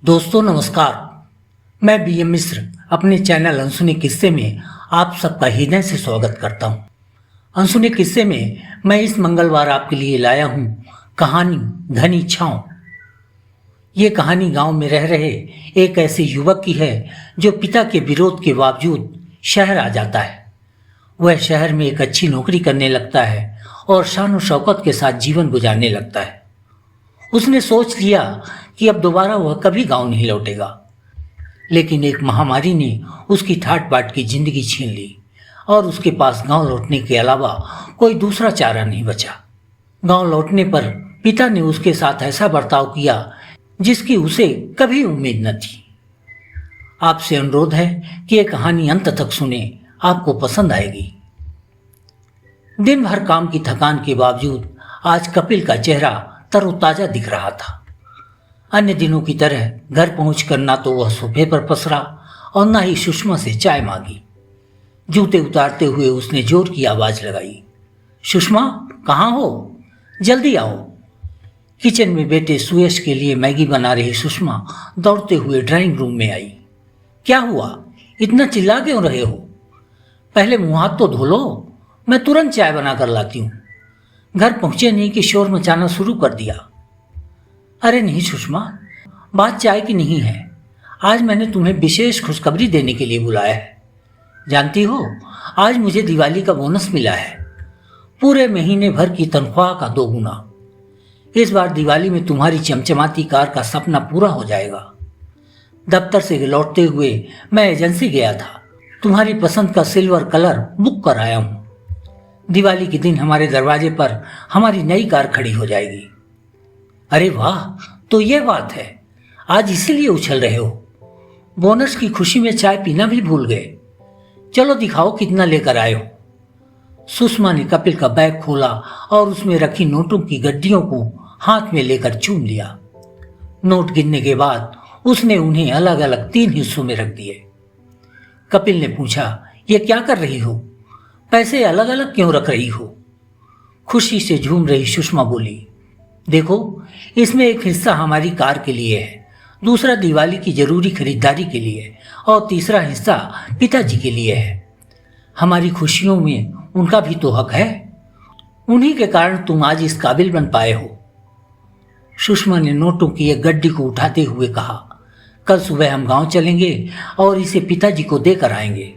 दोस्तों नमस्कार। मैं बीएम मिश्र अपने चैनल अनसुने किस्से में आप सबका हृदय से स्वागत करता हूं। अनसुने किस्से में मैं इस मंगलवार आपके लिए लाया हूं कहानी घनी छांव। ये कहानी गांव में रह रहे एक ऐसे युवक की है जो पिता के विरोध के बावजूद शहर आ जाता है। वह शहर में एक अच्छी नौकरी करने लगता है और शान शौकत के साथ जीवन गुजारने लगता है। उसने सोच लिया कि अब दोबारा वह कभी गांव नहीं लौटेगा, लेकिन एक महामारी ने उसकी ठाट बाट की जिंदगी छीन ली और उसके पास गांव लौटने के अलावा कोई दूसरा चारा नहीं बचा। गांव लौटने पर पिता ने उसके साथ ऐसा बर्ताव किया जिसकी उसे कभी उम्मीद न थी। आपसे अनुरोध है कि यह कहानी अंत तक सुने, आपको पसंद आएगी। दिन भर काम की थकान के बावजूद आज कपिल का चेहरा तरोताजा दिख रहा था। अन्य दिनों की तरह घर पहुंचकर ना तो वह सोफे पर पसरा और ना ही सुषमा से चाय मांगी। जूते उतारते हुए उसने जोर की आवाज लगाई, सुषमा कहाँ हो, जल्दी आओ। किचन में बेटे सुयश के लिए मैगी बना रही सुषमा दौड़ते हुए ड्राइंग रूम में आई। क्या हुआ, इतना चिल्ला क्यों रहे हो? पहले मुंह हाथ तो धो लो, मैं तुरंत चाय बनाकर लाती हूँ। घर पहुंचे नहीं कि शोर मचाना शुरू कर दिया। अरे नहीं सुषमा, बात चाय की नहीं है। आज मैंने तुम्हें विशेष खुशखबरी देने के लिए बुलाया है। जानती हो, आज मुझे दिवाली का बोनस मिला है, पूरे महीने भर की तनख्वाह का 2 गुना। इस बार दिवाली में तुम्हारी चमचमाती कार का सपना पूरा हो जाएगा। दफ्तर से लौटते हुए मैं एजेंसी गया था, तुम्हारी पसंद का सिल्वर कलर बुक कर आया हूं। दिवाली के दिन हमारे दरवाजे पर हमारी नई कार खड़ी हो जाएगी। अरे वाह, तो ये बात है, आज इसीलिए उछल रहे हो। बोनस की खुशी में चाय पीना भी भूल गए। चलो दिखाओ कितना लेकर आए हो। सुषमा ने कपिल का बैग खोला और उसमें रखी नोटों की गड्डियों को हाथ में लेकर चूम लिया। नोट गिनने के बाद उसने उन्हें अलग अलग 3 हिस्सों में रख दिए। कपिल ने पूछा, ये क्या कर रही हो? पैसे अलग अलग क्यों रख रही हो? खुशी से झूम रही सुषमा बोली, देखो, इसमें एक हिस्सा हमारी कार के लिए है, दूसरा दिवाली की जरूरी खरीदारी के लिए और तीसरा हिस्सा पिताजी के लिए है। हमारी खुशियों में उनका भी तो हक है। उन्हीं के कारण तुम आज इस काबिल बन पाए हो। सुषमा ने नोटों की एक गड्डी को उठाते हुए कहा, कल सुबह हम गांव चलेंगे और इसे पिताजी को देकर आएंगे।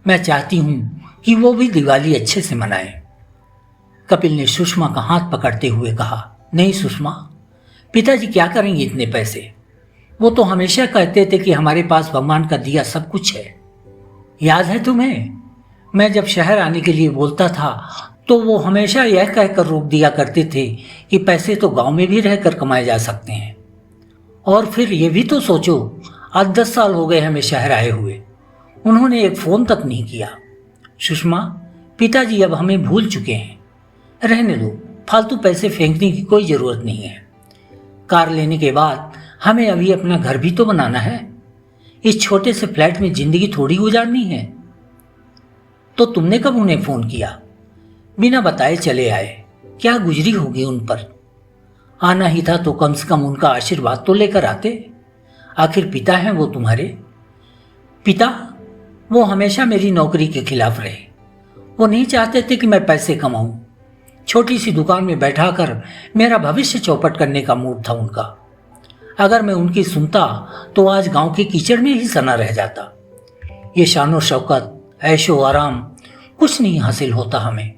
मैं चाहती हूं कि वो भी दिवाली अच्छे से मनाएं। कपिल ने सुषमा का हाथ पकड़ते हुए कहा, नहीं सुषमा, पिताजी क्या करेंगे इतने पैसे? वो तो हमेशा कहते थे कि हमारे पास भगवान का दिया सब कुछ है। याद है तुम्हें, मैं जब शहर आने के लिए बोलता था तो वो हमेशा यह कहकर रोक दिया करते थे कि पैसे तो गांव में भी रहकर कमाए जा सकते हैं। और फिर ये भी तो सोचो, आज 10 साल हो गए हमें शहर आए हुए, उन्होंने एक फोन तक नहीं किया। सुषमा, पिताजी अब हमें भूल चुके हैं। रहने दो, फालतू पैसे फेंकने की कोई जरूरत नहीं है। कार लेने के बाद हमें अभी अपना घर भी तो बनाना है। इस छोटे से फ्लैट में जिंदगी थोड़ी गुजारनी है। तो तुमने कब उन्हें फोन किया? बिना बताए चले आए, क्या गुजरी होगी उन पर? आना ही था तो कम से कम उनका आशीर्वाद तो लेकर आते। आखिर पिता हैं वो तुम्हारे। पिता? वो हमेशा मेरी नौकरी के खिलाफ रहे। वो नहीं चाहते थे कि मैं पैसे कमाऊं। छोटी सी दुकान में बैठाकर मेरा भविष्य चौपट करने का मूड था उनका। अगर मैं उनकी सुनता तो आज गांव के कीचड़ में ही सना रह जाता। ये शानो शौकत, ऐशो आराम कुछ नहीं हासिल होता हमें।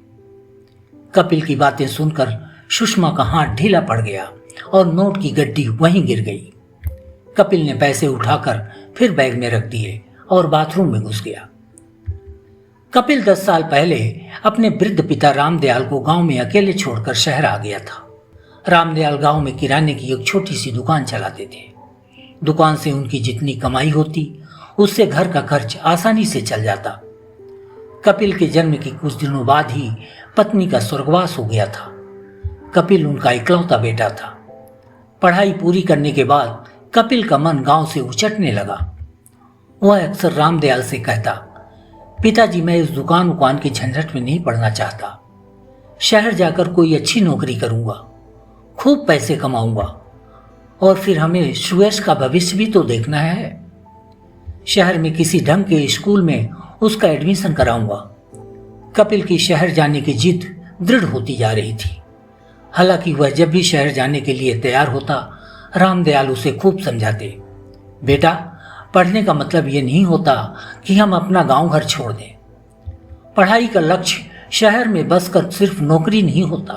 कपिल की बातें सुनकर सुषमा का हाथ ढीला पड़ गया और नोट की गड्डी वहीं गिर गई। कपिल ने पैसे उठाकर फिर बैग में रख दिए और बाथरूम में घुस गया। कपिल 10 साल पहले अपने वृद्ध पिता रामदयाल को गांव में अकेले छोड़कर शहर आ गया था। रामदयाल गांव में किराने की एक छोटी सी दुकान चलाते थे। दुकान से उनकी जितनी कमाई होती उससे घर का खर्च आसानी से चल जाता। कपिल के जन्म के कुछ दिनों बाद ही पत्नी का स्वर्गवास हो गया था। कपिल उनका इकलौता बेटा था। पढ़ाई पूरी करने के बाद कपिल का मन गांव से उचटने लगा। वह अक्सर रामदयाल से कहता, पिताजी, मैं इस दुकान के झंझट में नहीं पड़ना चाहता। शहर जाकर कोई अच्छी नौकरी करूंगा, खूब पैसे कमाऊंगा और फिर हमें सुयश का भविष्य भी तो देखना है। शहर में किसी ढंग के स्कूल में उसका एडमिशन कराऊंगा। कपिल की शहर जाने की जिद दृढ़ होती जा रही थी। हालांकि वह जब भी शहर जाने के लिए तैयार होता, रामदयाल उसे खूब समझाते, बेटा, पढ़ने का मतलब ये नहीं होता कि हम अपना गांव घर छोड़ दें। पढ़ाई का लक्ष्य शहर में बसकर सिर्फ नौकरी नहीं होता।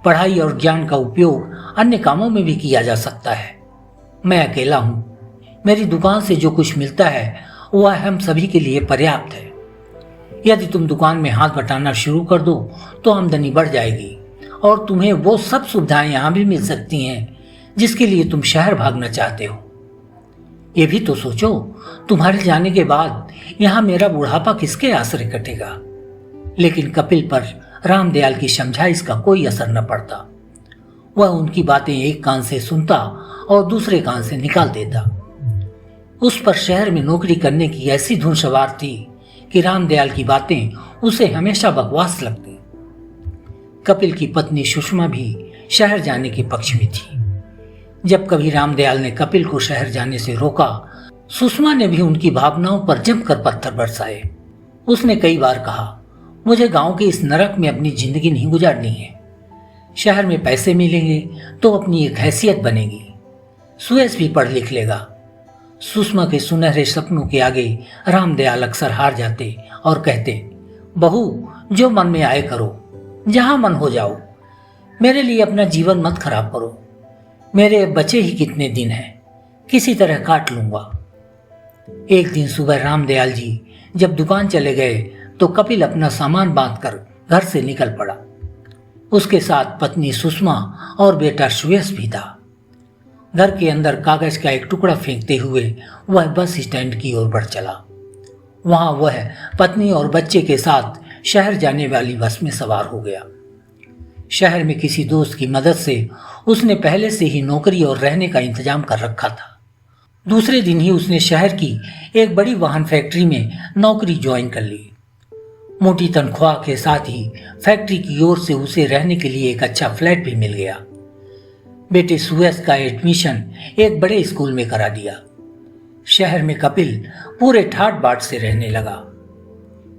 पढ़ाई और ज्ञान का उपयोग अन्य कामों में भी किया जा सकता है। मैं अकेला हूं, मेरी दुकान से जो कुछ मिलता है वह हम सभी के लिए पर्याप्त है। यदि तुम दुकान में हाथ बटाना शुरू कर दो तो आमदनी बढ़ जाएगी और तुम्हें वो सब सुविधाएं यहां भी मिल सकती हैं जिसके लिए तुम शहर भागना चाहते हो। ये भी तो सोचो, तुम्हारे जाने के बाद यहां मेरा बुढ़ापा किसके आश्रय कटेगा। लेकिन कपिल पर रामदयाल की समझाइश का कोई असर न पड़ता। वह उनकी बातें एक कान से सुनता और दूसरे कान से निकाल देता। उस पर शहर में नौकरी करने की ऐसी धुन सवार थी कि रामदयाल की बातें उसे हमेशा बकवास लगती। कपिल की पत्नी सुषमा भी शहर जाने के पक्ष में थी। जब कभी रामदयाल ने कपिल को शहर जाने से रोका, सुषमा ने भी उनकी भावनाओं पर जमकर पत्थर बरसाए। उसने कई बार कहा, मुझे गांव के इस नरक में अपनी जिंदगी नहीं गुजारनी है। शहर में पैसे मिलेंगे तो अपनी एक हैसियत बनेगी, सुयश भी पढ़ लिख लेगा। सुषमा के सुनहरे सपनों के आगे रामदयाल अक्सर हार जाते और कहते, बहू, जो मन में आए करो, जहां मन हो जाओ, मेरे लिए अपना जीवन मत खराब करो। मेरे बचे ही कितने दिन हैं, किसी तरह काट लूंगा। एक दिन सुबह रामदयाल जी जब दुकान चले गए तो कपिल अपना सामान बांधकर घर से निकल पड़ा। उसके साथ पत्नी सुषमा और बेटा सुयश भी था। घर के अंदर कागज का एक टुकड़ा फेंकते हुए वह बस स्टैंड की ओर बढ़ चला। वहां वह पत्नी और बच्चे के साथ शहर जाने वाली बस में सवार हो गया। शहर में किसी दोस्त की मदद से उसने पहले से ही नौकरी और रहने का इंतजाम कर रखा था। दूसरे दिन ही उसने शहर की एक बड़ी वाहन फैक्ट्री में नौकरी ज्वाइन कर ली। मोटी तनख्वाह के साथ ही फैक्ट्री की ओर से उसे रहने के लिए एक अच्छा फ्लैट भी मिल गया। बेटे सुयश का एडमिशन एक बड़े स्कूल में करा दिया। शहर में कपिल पूरे ठाट बाट से रहने लगा।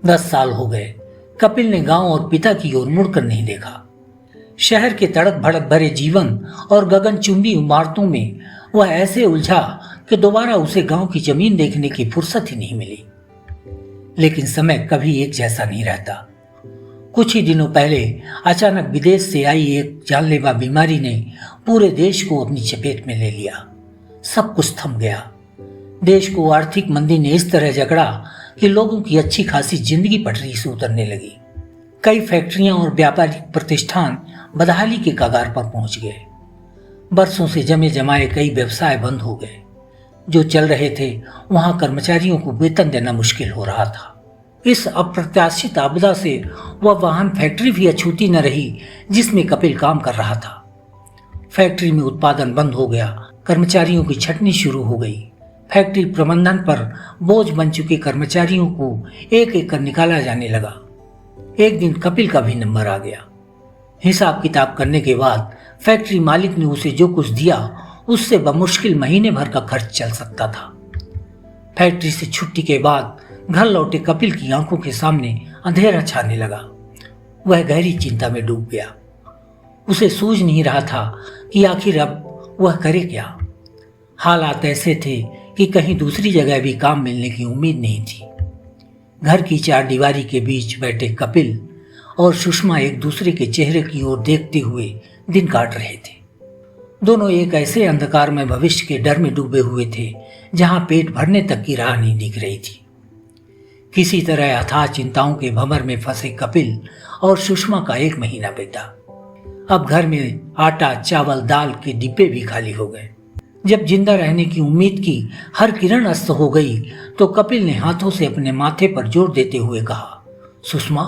10 साल हो गए, कपिल ने गांव और पिता की ओर मुड़कर नहीं देखा। शहर के तड़क भड़क भरे जीवन और गगनचुंबी इमारतों में वह ऐसे उलझा कि दोबारा उसे गांव की जमीन देखने की फुर्सत ही नहीं मिली। लेकिन समय कभी एक जैसा नहीं रहता। कुछ ही दिनों पहले अचानक विदेश से आई एक जानलेवा बीमारी ने पूरे देश को अपनी चपेट में ले लिया। सब कुछ थम गया। देश को आर्थिक मंदी ने इस तरह जकड़ा कि लोगों की अच्छी खासी जिंदगी पटरी से उतरने लगी। कई फैक्ट्रियां और व्यापारिक प्रतिष्ठान बदहाली के कगार पर पहुंच गए। बरसों से जमे जमाए कई व्यवसाय बंद हो गए। जो चल रहे थे वहां कर्मचारियों को वेतन देना मुश्किल हो रहा था। इस अप्रत्याशित आपदा से वह वाहन फैक्ट्री भी अछूती न रही जिसमें कपिल काम कर रहा था। फैक्ट्री में उत्पादन बंद हो गया। कर्मचारियों की छटनी शुरू हो गई। फैक्ट्री प्रबंधन पर बोझ बन चुके कर्मचारियों को एक एक कर निकाला जाने लगा। एक दिन कपिल का भी नंबर आ गया। हिसाब किताब करने के बाद फैक्ट्री मालिक ने उसे जो कुछ दिया उससे बमुश्किल महीने भर का खर्च चल सकता था। फैक्ट्री से छुट्टी के बाद घर लौटे कपिल की आंखों के सामने अंधेरा छाने लगा। वह गहरी चिंता में डूब गया। उसे सूझ नहीं रहा था कि आखिर अब वह करे क्या। हालात ऐसे थे कि कहीं दूसरी जगह भी काम मिलने की उम्मीद नहीं थी। घर की चार दीवारी के बीच बैठे कपिल और सुषमा एक दूसरे के चेहरे की ओर देखते हुए दिन काट रहे थे। दोनों एक ऐसे अंधकार में भविष्य के डर में डूबे हुए थे जहां पेट भरने तक की राह नहीं दिख रही थी। किसी तरह अथाह चिंताओं के भंवर में फंसे कपिल और सुषमा का 1 महीना बीता। अब घर में आटा, चावल, दाल के डिब्बे भी खाली हो गए। जब जिंदा रहने की उम्मीद की हर किरण अस्त हो गई तो कपिल ने हाथों से अपने माथे पर जोर देते हुए कहा, सुषमा,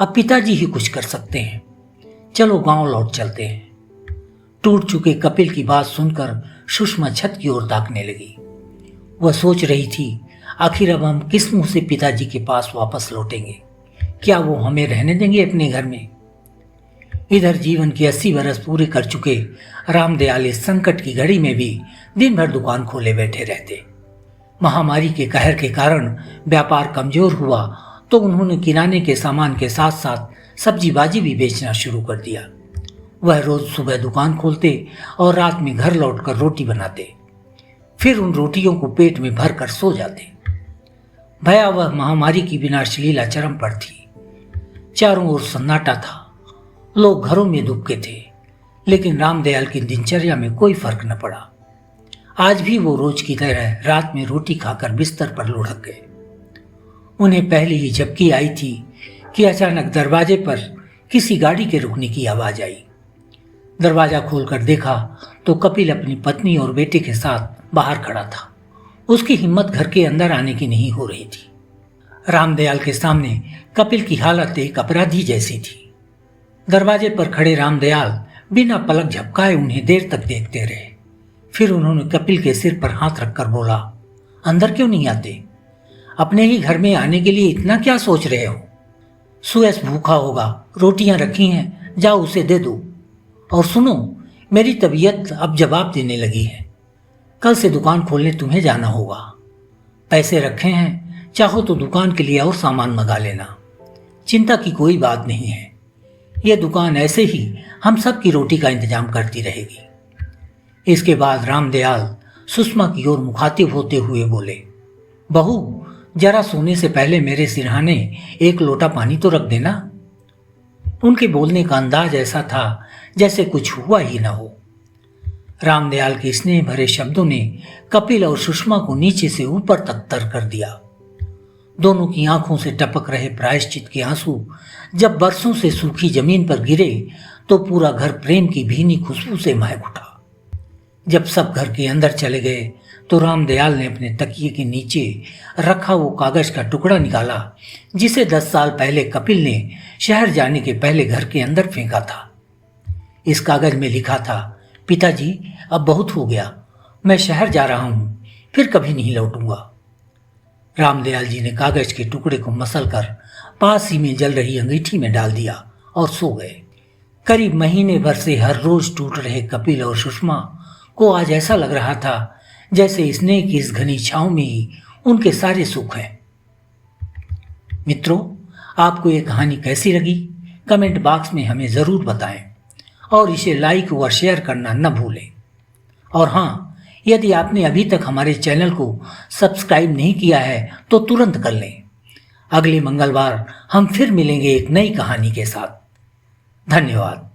अब पिताजी ही कुछ कर सकते हैं। चलो गांव लौट चलते हैं। टूट चुके कपिल की बात सुनकर सुषमा छत की ओर ताकने लगी। वह सोच रही थी, आखिर अब हम किस मुंह से पिताजी के पास वापस लौटेंगे? क्या वो हमें रहने देंगे अपने घर में? इधर जीवन के 80 बरस पूरे कर चुके रामदयाल इस संकट की घड़ी में भी दिन भर दुकान खोले बैठे रहते। महामारी के कहर के कारण व्यापार कमजोर हुआ तो उन्होंने किराने के सामान के साथ साथ सब्जी बाजी भी बेचना शुरू कर दिया। वह रोज सुबह दुकान खोलते और रात में घर लौटकर रोटी बनाते, फिर उन रोटियों को पेट में भर कर सो जाते। भयावह महामारी की विनाशलीला चरम पर थी। चारों ओर सन्नाटा था, लोग घरों में दुबके थे, लेकिन रामदयाल की दिनचर्या में कोई फर्क न पड़ा। आज भी वो रोज की तरह रात में रोटी खाकर बिस्तर पर लुढ़क गए। उन्हें पहले ही झपकी आई थी कि अचानक दरवाजे पर किसी गाड़ी के रुकने की आवाज आई। दरवाजा खोलकर देखा तो कपिल अपनी पत्नी और बेटे के साथ बाहर खड़ा था। उसकी हिम्मत घर के अंदर आने की नहीं हो रही थी। रामदयाल के सामने कपिल की हालत एक अपराधी जैसी थी। दरवाजे पर खड़े रामदयाल बिना पलक झपकाए उन्हें देर तक देखते रहे। फिर उन्होंने कपिल के सिर पर हाथ रखकर बोला, अंदर क्यों नहीं आते? अपने ही घर में आने के लिए इतना क्या सोच रहे हो? सुयस भूखा होगा, रोटियां रखी हैं, जाओ उसे दे दो। और सुनो, मेरी तबीयत अब जवाब देने लगी है। कल से दुकान खोलने तुम्हें जाना होगा। पैसे रखे हैं, चाहो तो दुकान के लिए और सामान मंगा लेना। चिंता की कोई बात नहीं है। यह दुकान ऐसे ही हम सब की रोटी का इंतजाम करती रहेगी। इसके बाद रामदयाल सुषमा की ओर मुखातिब होते हुए बोले, बहू, जरा सोने से पहले मेरे सिरहाने एक लोटा पानी तो रख देना। उनके बोलने का अंदाज ऐसा था जैसे कुछ हुआ ही न हो। रामदयाल के स्नेह भरे शब्दों ने कपिल और सुषमा को नीचे से ऊपर तक तर कर दिया। दोनों की आंखों से टपक रहे प्रायश्चित के आंसू जब बरसों से सूखी जमीन पर गिरे तो पूरा घर प्रेम की भीनी खुशबू से महक उठा। जब सब घर के अंदर चले गए तो रामदयाल ने अपने तकिए के नीचे रखा वो कागज का टुकड़ा निकाला जिसे 10 साल पहले कपिल ने शहर जाने के पहले घर के अंदर फेंका था। इस कागज में लिखा था, पिताजी, अब बहुत हो गया, मैं शहर जा रहा हूं, फिर कभी नहीं लौटूंगा। रामदयाल जी ने कागज के टुकड़े को मसलकर पास ही में जल रही अंगीठी में डाल दिया और सो गए। करीब महीने भर से हर रोज टूट रहे कपिल और सुषमा को आज ऐसा लग रहा था जैसे स्नेह की इस घनी छांव में ही उनके सारे सुख हैं। मित्रों, आपको ये कहानी कैसी लगी कमेंट बॉक्स में हमें ज़रूर बताएं और इसे लाइक व शेयर करना न भूलें। और हाँ, यदि आपने अभी तक हमारे चैनल को सब्सक्राइब नहीं किया है तो तुरंत कर लें। अगले मंगलवार हम फिर मिलेंगे एक नई कहानी के साथ। धन्यवाद।